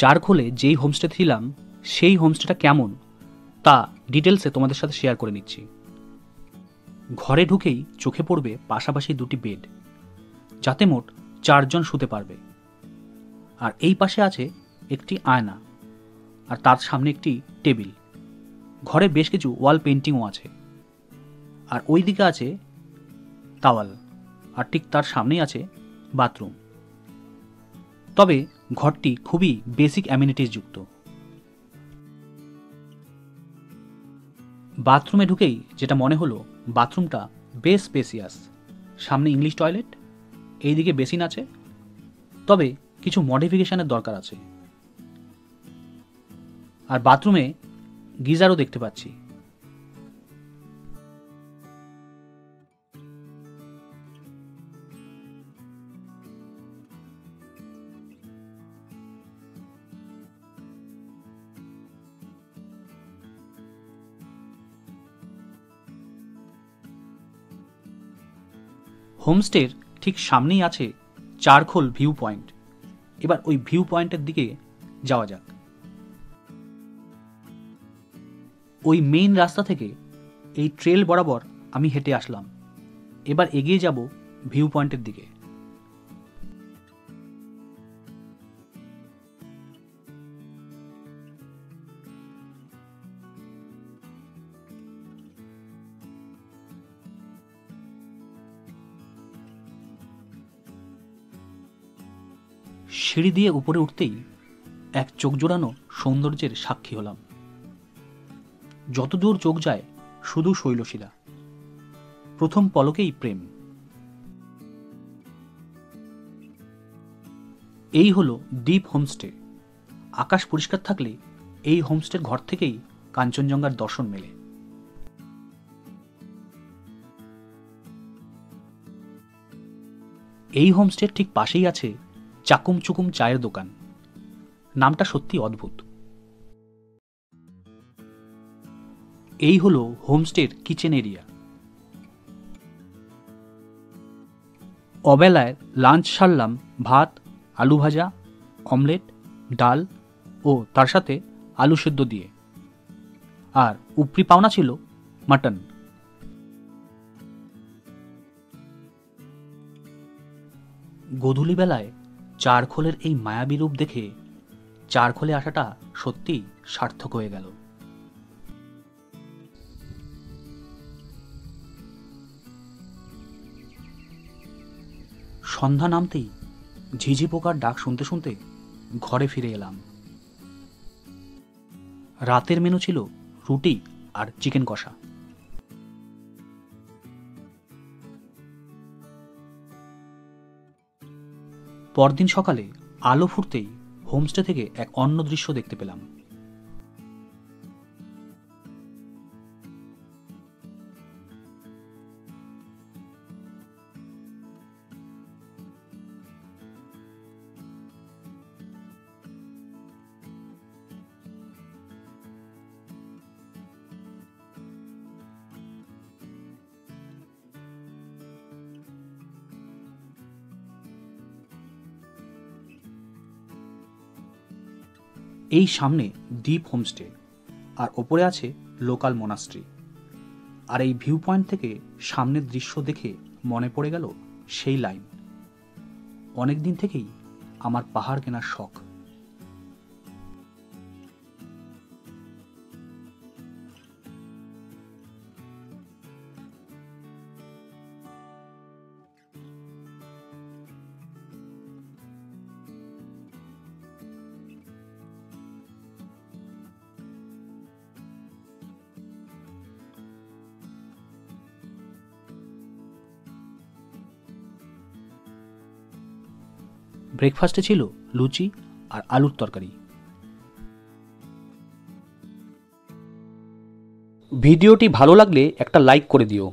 চারখোলে যেই হোমস্টে ছিলাম সেই হোমস্টেটা কেমন তা ডিটেলসে তোমাদের সাথে শেয়ার করে নিচ্ছি। ঘরে ঢুকেই চোখে পড়বে পাশাপাশি দুটি বেড, যাতে মোট 4 জন শুতে পারবে। আর এই পাশে আছে একটি আয়না, আর তার সামনে একটি টেবিল। ঘরে বেশ কিছু ওয়াল পেন্টিংও আছে। আর ওই দিকে আছে তাওয়াল, আর ঠিক তার সামনেই আছে বাথরুম। তবে ঘরটি খুবই বেসিক অ্যামিনিটিস যুক্ত। বাথরুমে ঢুকেই যেটা মনে হলো, বাথরুমটা বেশ স্পেসিয়াস। সামনে ইংলিশ টয়লেট, এইদিকে বেসিন আছে, তবে কিছু মডিফিকেশনের দরকার আছে। আর বাথরুমে গিজারও দেখতে পাচ্ছি। হোমস্টের ঠিক সামনেই আছে চারখোল ভিউ পয়েন্ট। এবার ওই ভিউ পয়েন্টের দিকে যাওয়া যাক। ওই মেইন রাস্তা থেকে এই ট্রেল বরাবর আমি হেঁটে আসলাম। এবার এগিয়ে যাব ভিউ পয়েন্টের দিকে। সিঁড়ি দিয়ে উপরে উঠতেই এক চোখ জোড়ানো সৌন্দর্যের সাক্ষী হলাম। যতদূর চোখ যায় শুধু শৈলশিলা, প্রথম পলকেই প্রেম। এই হলো ডিপ হোমস্টে। আকাশ পরিষ্কার থাকলে এই হোমস্টের ঘর থেকেই কাঞ্চনজঙ্ঘার দর্শন মেলে। এই হোমস্টের ঠিক পাশেই আছে চাকুম চুকুম চায়ের দোকান। নামটা সত্যি অদ্ভুত। এই হলো হোমস্টের কিচেন এরিয়া। অবেলায় লাঞ্চ সারলাম ভাত, আলু ভাজা, অমলেট, ডাল ও তার সাথে আলু সেদ্ধ দিয়ে। আর উপরি পাওনা ছিল মাটন। গোধূলিবেলায় চারখোলের এই মায়াবী রূপ দেখে চারখোলে আসাটা সত্যিই সার্থক হয়ে গেল। সন্ধ্যা নামতেই ঝিঝি পোকার ডাক শুনতে শুনতে ঘরে ফিরে এলাম। রাতের মেনু ছিল রুটি আর চিকেন কষা। পরদিন সকালে আলো ফুটতেই হোমস্টে থেকে এক অন্য দৃশ্য দেখতে পেলাম। এই সামনে দ্বীপ হোমস্টে, আর ওপরে আছে লোকাল মোনাস্ট্রি। আর এই ভিউ পয়েন্ট থেকে সামনের দৃশ্য দেখে মনে পড়ে গেল সেই লাইন, অনেকদিন থেকেই আমার পাহাড় কেনার শখ। ব্রেকফাস্টে ছিল লুচি আর আলুর তরকারি। ভিডিওটি ভালো লাগলে একটা লাইক করে দিও।